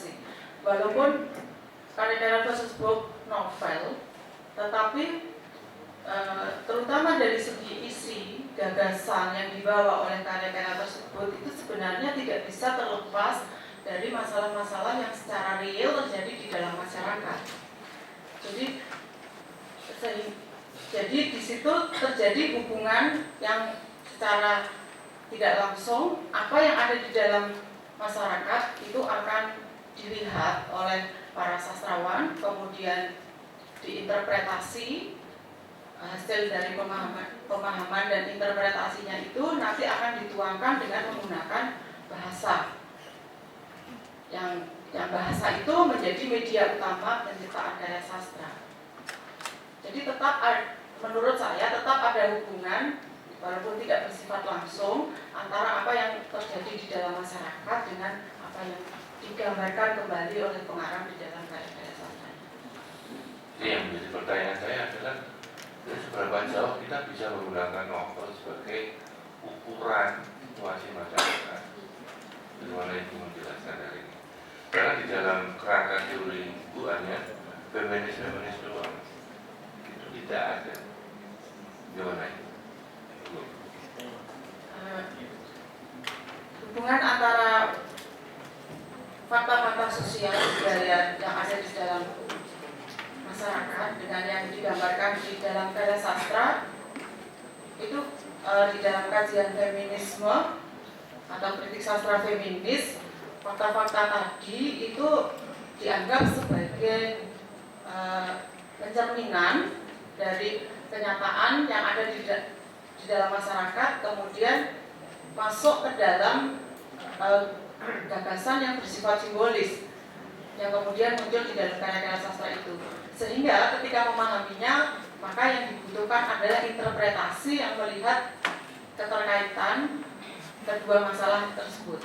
interpretasi. Walaupun karya-karya tersebut novel, tetapi terutama dari segi isi gagasan yang dibawa oleh karya-karya tersebut itu sebenarnya tidak bisa terlepas dari masalah-masalah yang secara real terjadi di dalam masyarakat. Jadi di situ terjadi hubungan yang secara tidak langsung, apa yang ada di dalam masyarakat itu akan dilihat oleh para sastrawan, kemudian diinterpretasi, hasil dari pemahaman dan interpretasinya itu nanti akan dituangkan dengan menggunakan bahasa yang bahasa itu menjadi media utama penciptaan karya sastra. Jadi tetap menurut saya tetap ada hubungan walaupun tidak bersifat langsung antara apa yang terjadi di dalam masyarakat dengan apa yang digambarkan kembali oleh pengarang di dalam karya-karya sastra. Jadi yang menjadi pertanyaan saya adalah seberapa jauh kita bisa menggunakan novel sebagai ukuran situasi masyarakat. Bagaimana Ibu menjelaskan hari ini? Karena di dalam kerangka teori Ibu hanya feminis doang, itu tidak ada. Gimana Ibu? Hubungan antara fakta-fakta sosial budaya yang ada di dalam masyarakat dengan yang digambarkan di dalam karya sastra itu di dalam kajian feminisme atau kritik sastra feminis, fakta-fakta tadi itu dianggap sebagai pencerminan dari kenyataan yang ada di dalam masyarakat, kemudian masuk ke dalam gagasan yang bersifat simbolis yang kemudian muncul di dalam karya-karya sastra itu. Sehingga ketika memahaminya, maka yang dibutuhkan adalah interpretasi yang melihat keterkaitan kedua masalah tersebut.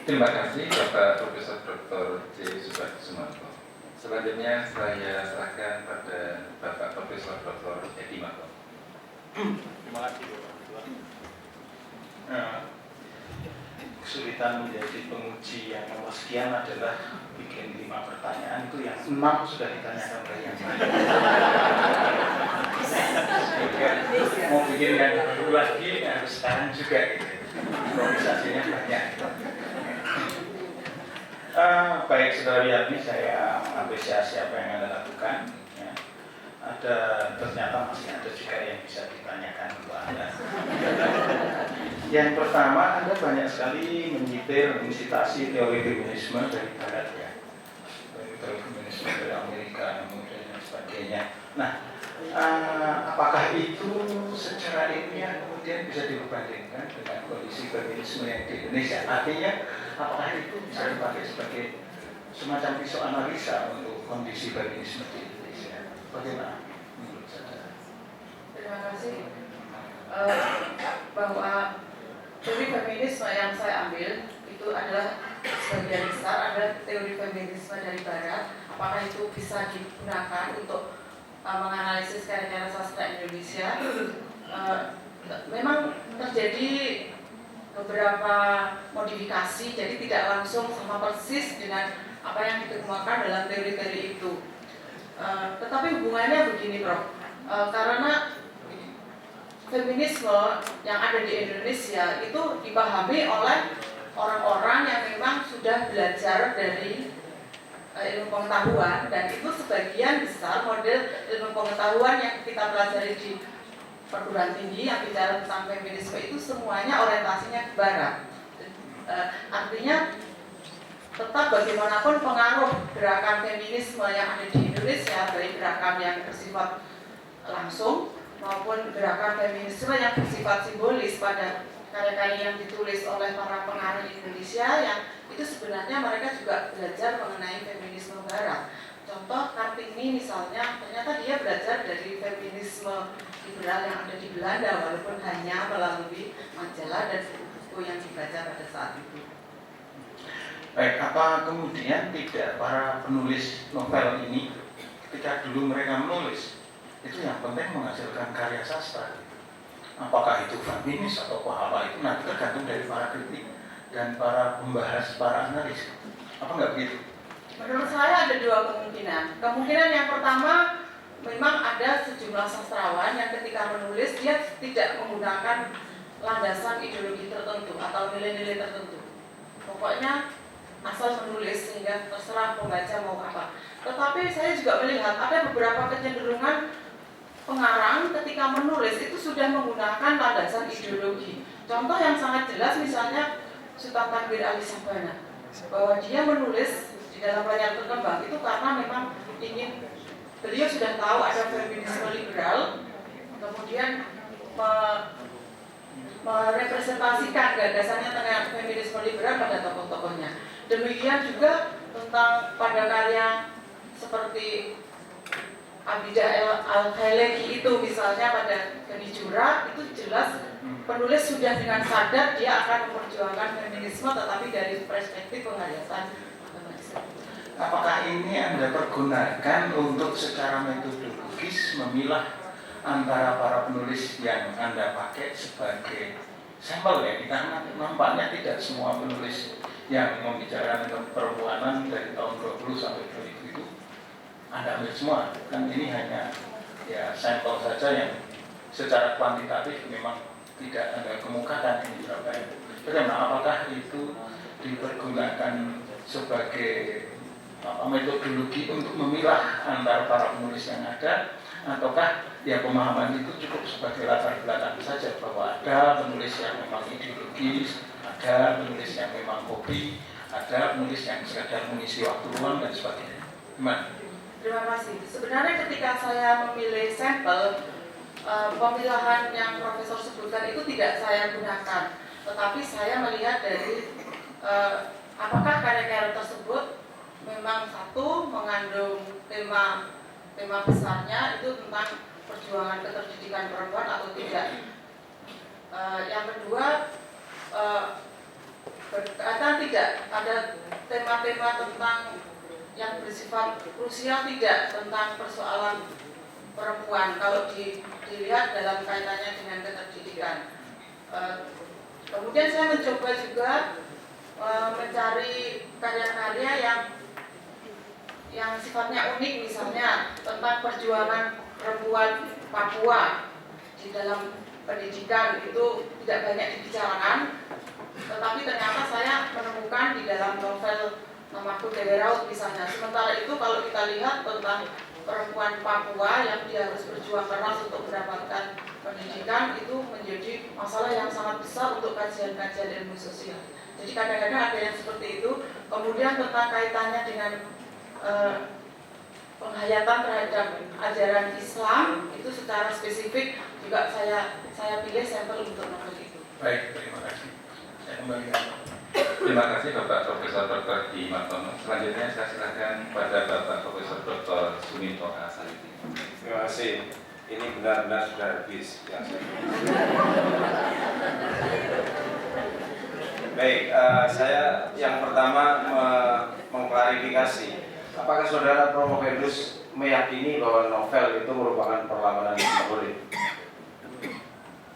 Terima kasih Bapak Profesor Dr. J. Suparjiatmoko. Selanjutnya saya serahkan pada Bapak Profesor Dr. Edi Mato. Terima kasih Bapak Ketua. Kesulitan menjadi penguji yang nomor sekian adalah bikin 5 pertanyaan itu yang 6 sudah ditanyakan oleh yang lain. Mau bikin yang baru lagi harus sekarang juga gitu. Improvisasinya banyak. Baik saudara Yatmi, saya mengapresiasi apa yang Anda lakukan. Ya. Ternyata masih ada juga yang bisa ditanyakan kepada Anda. Yang pertama, Anda banyak sekali menyitir, mensitasi teori feminisme dari Barat ya, teori feminisme dari Amerika, dan sebagainya. Nah, apakah itu secara ilmiah kemudian bisa diperbandingkan dengan kondisi feminisme yang di Indonesia? Artinya, apakah itu bisa dipakai sebagai semacam pisau analisa untuk kondisi feminisme di Indonesia? Bagaimana menurut saudara? Terima kasih. Bahwa teori feminisme yang saya ambil itu adalah sebagian besar adalah teori feminisme dari Barat. Apakah itu bisa digunakan untuk menganalisis karya-karya sastra Indonesia? Memang terjadi beberapa modifikasi, jadi tidak langsung sama persis dengan apa yang dikemukakan dalam teori-teori itu. Tetapi hubungannya begini, Prof. Karena feminisme yang ada di Indonesia itu dipahami oleh orang-orang yang memang sudah belajar dari ilmu pengetahuan, dan itu sebagian besar model ilmu pengetahuan yang kita pelajari di perguruan tinggi yang bicara tentang feminisme itu semuanya orientasinya ke Barat. Artinya tetap bagaimanapun pengaruh gerakan feminisme yang ada di Indonesia, baik gerakan yang bersifat langsung maupun gerakan feminisme yang bersifat simbolis pada karya-karya yang ditulis oleh para pengarang Indonesia, yang itu sebenarnya mereka juga belajar mengenai feminisme Barat. Contoh Kartini misalnya, ternyata dia belajar dari feminisme liberal yang ada di Belanda, walaupun hanya melalui majalah dan buku-buku yang dibaca pada saat itu. Baik, apa kemudian tidak para penulis novel ini ketika dulu mereka menulis itu yang penting menghasilkan karya sastra? Apakah itu feminis atau apa itu nanti tergantung dari para kritik dan para pembahas, para analis. Apa nggak begitu? Menurut saya ada dua kemungkinan. Kemungkinan yang pertama, memang ada sejumlah sastrawan yang ketika menulis dia tidak menggunakan landasan ideologi tertentu atau nilai-nilai tertentu. Pokoknya asal menulis sehingga terserah pembaca mau apa. Tetapi saya juga melihat ada beberapa kecenderungan pengarang ketika menulis itu sudah menggunakan landasan ideologi. Contoh yang sangat jelas misalnya Sultan Tanwir Ali Sabana, bahwa dia menulis di dalam layar terkembang itu karena memang ingin, beliau sudah tahu ada feminisme liberal, kemudian merepresentasikan gagasannya tentang feminisme liberal pada tokoh-tokohnya. Demikian juga tentang pada karya seperti Abidah Al-Khaleki itu misalnya pada Geni Jura, itu jelas penulis sudah dengan sadar dia akan memperjuangkan feminisme tetapi dari perspektif penghayatan agama. Apakah ini Anda pergunakan untuk secara metodologis memilah antara para penulis yang Anda pakai sebagai sampel ya? Karena nampaknya tidak semua penulis yang membicarakan tentang perempuanan dari tahun 20 sampai 2000 itu Anda ambil semua. Kan ini hanya ya sampel saja yang secara kuantitatif memang tidak Anda kemukakan ini berapa itu. Bagaimana? Apakah itu dipergunakan sebagai metodologi untuk memilah antara para penulis yang ada, ataukah ya pemahaman itu cukup sebagai latar belakang saja bahwa ada penulis yang memang ideologis, ada penulis yang memang hobi, ada penulis yang sekedar mengisi waktu luang dan sebagainya. Gimana? Terima kasih. Sebenarnya ketika saya memilih sampel, pemilahan yang Profesor sebutkan itu tidak saya gunakan, tetapi saya melihat dari apakah karya-karya tersebut memang satu mengandung tema besarnya itu tentang perjuangan keterdidikan perempuan atau tidak. Yang kedua, berkaitan tidak ada tema-tema tentang yang bersifat krusial, tidak tentang persoalan perempuan kalau dilihat dalam kaitannya dengan keterdidikan. Kemudian saya mencoba juga mencari karya-karya yang sifatnya unik, misalnya tentang perjuangan perempuan Papua di dalam pendidikan itu tidak banyak dibicarakan, tetapi ternyata saya menemukan di dalam novel Namaku Dewi Raut misalnya. Sementara itu kalau kita lihat tentang perempuan Papua yang dia harus berjuang keras untuk mendapatkan pendidikan, itu menjadi masalah yang sangat besar untuk kajian-kajian ilmu sosial. Jadi kadang-kadang ada yang seperti itu. Kemudian tentang kaitannya dengan penghayatan terhadap ajaran Islam itu secara spesifik juga saya pilih sampel untuk novel itu. Baik, terima kasih. Saya kembalikan. Terima kasih Bapak Profesor Dr. Di Martono. Selanjutnya saya silakan pada Bapak Profesor Dr. Suminto Asaliti. Terima kasih. Ini benar-benar sudah habis. Ya, baik, saya yang pertama mengklarifikasi. Apakah saudara Promovendus meyakini bahwa novel itu merupakan perlawanan simbolik?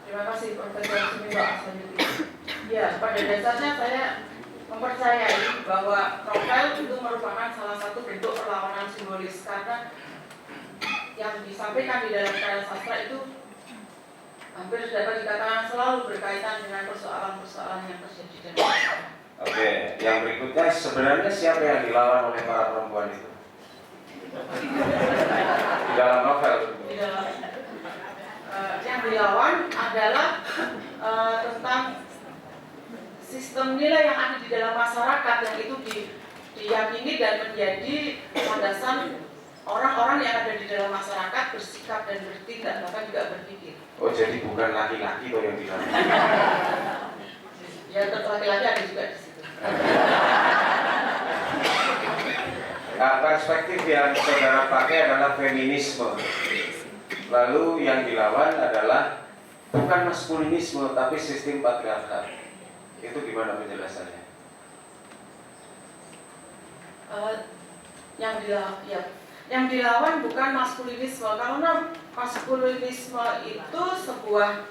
Terima kasih Profesor Suminto Asaliti. Ya, pada dasarnya saya mempercayai bahwa novel itu merupakan salah satu bentuk perlawanan simbolis karena yang disampaikan di dalam karya sastra itu hampir dapat dikatakan selalu berkaitan dengan persoalan-persoalan yang terjadi di masyarakat. Oke, yang berikutnya sebenarnya siapa yang dilawan oleh para perempuan itu? Di dalam novel. Di dalam yang dilawan adalah tentang sistem nilai yang ada di dalam masyarakat yang itu diyakini dan menjadi landasan orang-orang yang ada di dalam masyarakat bersikap dan bertindak, bahkan juga berpikir. Oh, jadi bukan laki-laki tuh yang dilawan. Ya, laki-laki ada juga di situ. Nah, perspektif yang saudara pakai adalah feminisme. Lalu yang dilawan adalah bukan maskulinisme tapi sistem patriarkat. Itu gimana penjelasannya? Yang dilawan bukan maskulinisme, karena maskulinisme itu sebuah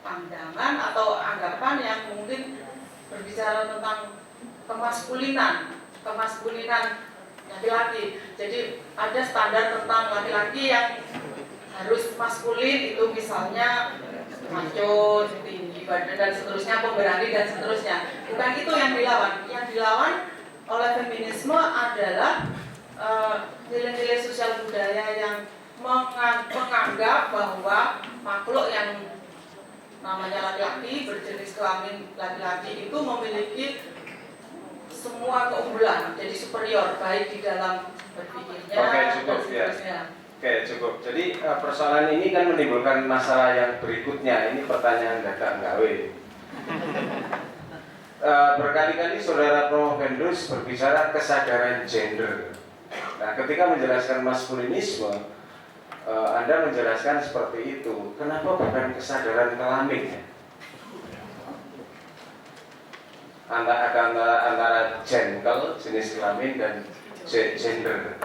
pandangan atau anggapan yang mungkin berbicara tentang kemaskulinan laki-laki. Jadi ada standar tentang laki-laki yang harus maskulin, itu misalnya maco, tinggi badan dan seterusnya, pemberani dan seterusnya. Bukan itu yang dilawan. Yang dilawan oleh feminisme adalah nilai-nilai sosial budaya yang menganggap bahwa makhluk yang namanya laki-laki berjenis kelamin laki-laki itu memiliki semua keunggulan, jadi superior baik di dalam berpikirnya. Oke, cukup ya. Oke, cukup. Jadi persoalan ini kan menimbulkan masalah yang berikutnya. Ini pertanyaan dadak nggawe. Berkali-kali Saudara Promovendus berbicara kesadaran gender. Nah, ketika menjelaskan maskulinisme, Anda menjelaskan seperti itu. Kenapa bukan kesadaran kelamin? Antara gender, jenis kelamin, dan gender.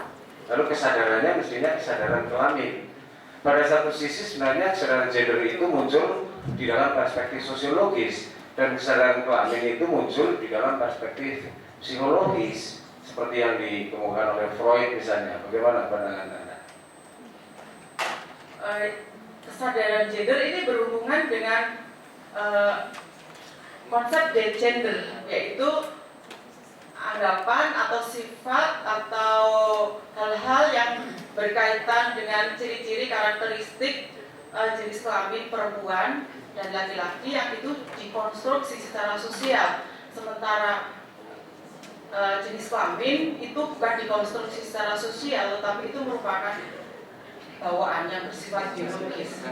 Lalu kesadarannya mestinya kesadaran kelamin. Pada satu sisi sebenarnya kesadaran gender itu muncul di dalam perspektif sosiologis, dan kesadaran kelamin itu muncul di dalam perspektif psikologis, seperti yang dikemukakan oleh Freud misalnya. Bagaimana pandangan Anda? Kesadaran gender ini berhubungan dengan konsep gender, yaitu anggapan atau sifat atau hal-hal yang berkaitan dengan ciri-ciri karakteristik jenis kelamin perempuan dan laki-laki yang itu dikonstruksi secara sosial, sementara jenis kelamin itu bukan dikonstruksi secara sosial, tetapi itu merupakan bawaan yang bersifat biologis.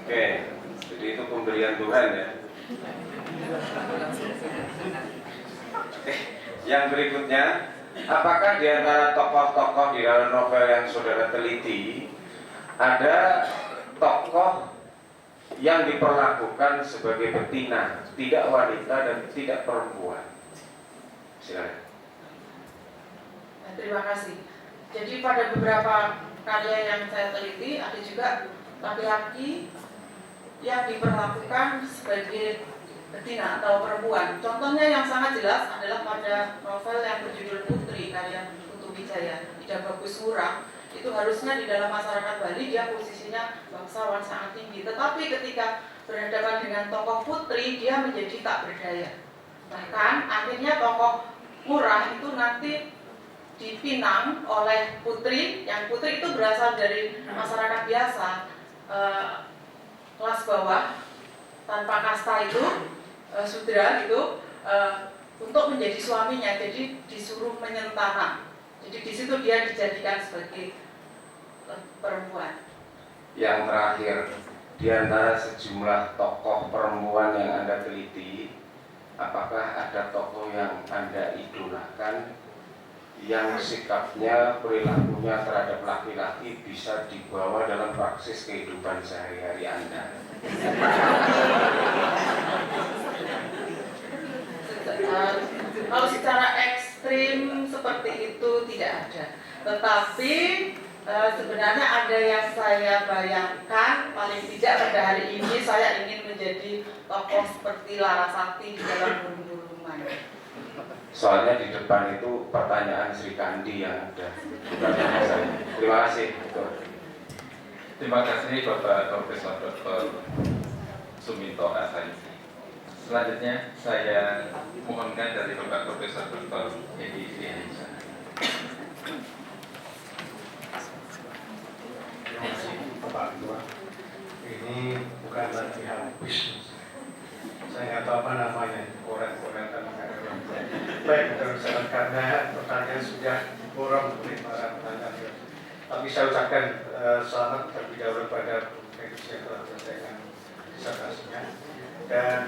Oke, jadi itu pemberian Tuhan ya. Yang berikutnya, apakah di antara tokoh-tokoh di dalam novel yang saudara teliti ada tokoh yang diperlakukan sebagai betina, tidak wanita dan tidak perempuan? Silakan. Terima kasih. Jadi pada beberapa karya yang saya teliti ada juga laki-laki yang diperlakukan sebagai betina atau perempuan. Contohnya yang sangat jelas adalah pada novel yang berjudul Putri karya Putu Wijaya, Ida Bagus Ngurah. Itu harusnya di dalam masyarakat Bali dia posisinya bangsawan sangat tinggi, tetapi ketika berhadapan dengan tokoh putri dia menjadi tak berdaya. Bahkan akhirnya tokoh Ngurah itu nanti dipinang oleh putri, yang putri itu berasal dari masyarakat biasa, kelas bawah tanpa kasta itu, sudra gitu, untuk menjadi suaminya. Jadi disuruh menyentana. Jadi di situ dia dijadikan sebagai perempuan. Yang terakhir, di antara sejumlah tokoh perempuan yang Anda teliti, apakah ada tokoh yang Anda idolakan yang sikapnya, perilakunya terhadap laki-laki bisa dibawa dalam praksis kehidupan sehari-hari Anda? Kalau secara ekstrim seperti itu tidak ada, tetapi sebenarnya ada yang saya bayangkan. Paling tidak pada hari ini saya ingin menjadi tokoh seperti Larasati di dalam Burung-Burungan. Soalnya di depan itu pertanyaan Sri Kandi yang ada. Terima kasih. Terima kasih Bapak Profesor Dr. Suminto Asaisi. Selanjutnya saya mohonkan dari Bapak Profesor Dr. Edi Srihanisa. Terima kasih Bapak Ketua. Ini bukan latihan bisnis. Saya nggak tahu apa namanya, koret-koretan. Baik, teman-teman, karena pertanyaan sudah kurang oleh para penanya. Tapi saya ucapkan selamat terlebih dahulu pada Profesor yang telah menyelesaikan disertasinya. Dan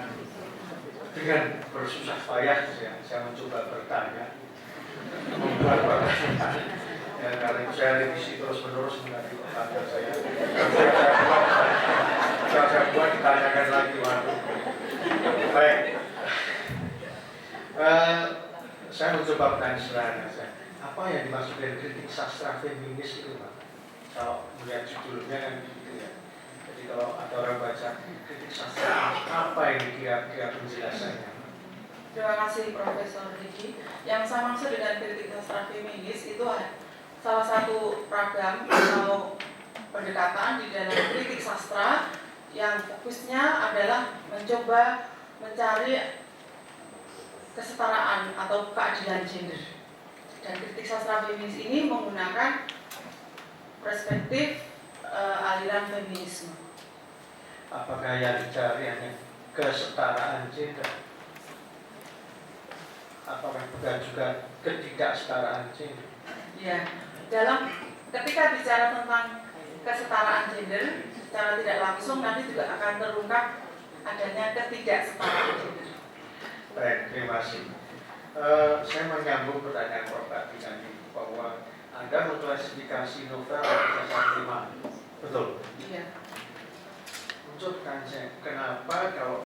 dengan bersusah payah saya mencoba bertanya, membuat pertanyaan. Ya, karena itu saya revisi terus-menerus mengenai pertanyaan saya. Saya buat ditanyakan lagi, waduh. Baik. Saya mencoba bertanya sederhana saja. Apa yang dimaksud dari kritik sastra feminis itu, Pak? Kalau melihat judulnya kan begitu ya. Jadi Jadi kalau ada orang baca kritik sastra, apa ini kira-kira penjelasannya? Terima kasih Profesor Riki. Yang saya maksud dengan kritik sastra feminis itu salah satu ragam atau pendekatan di dalam kritik sastra yang fokusnya adalah mencoba mencari kesetaraan atau keadilan gender. Dan kritik sastra feminis ini menggunakan perspektif aliran feminisme. Apakah yang dicari hanya kesetaraan gender? Apakah bukan juga ketidaksetaraan gender? Ya, ketika bicara tentang kesetaraan gender, secara tidak langsung nanti juga akan terungkap adanya ketidaksetaraan gender. Baik, terima kasih. Saya menyambung pertanyaan Prof. Tadi tadi bahwa Anda mengklasifikasi novel berdasarkan tema, betul? Iya. Menurut saya, kenapa kalau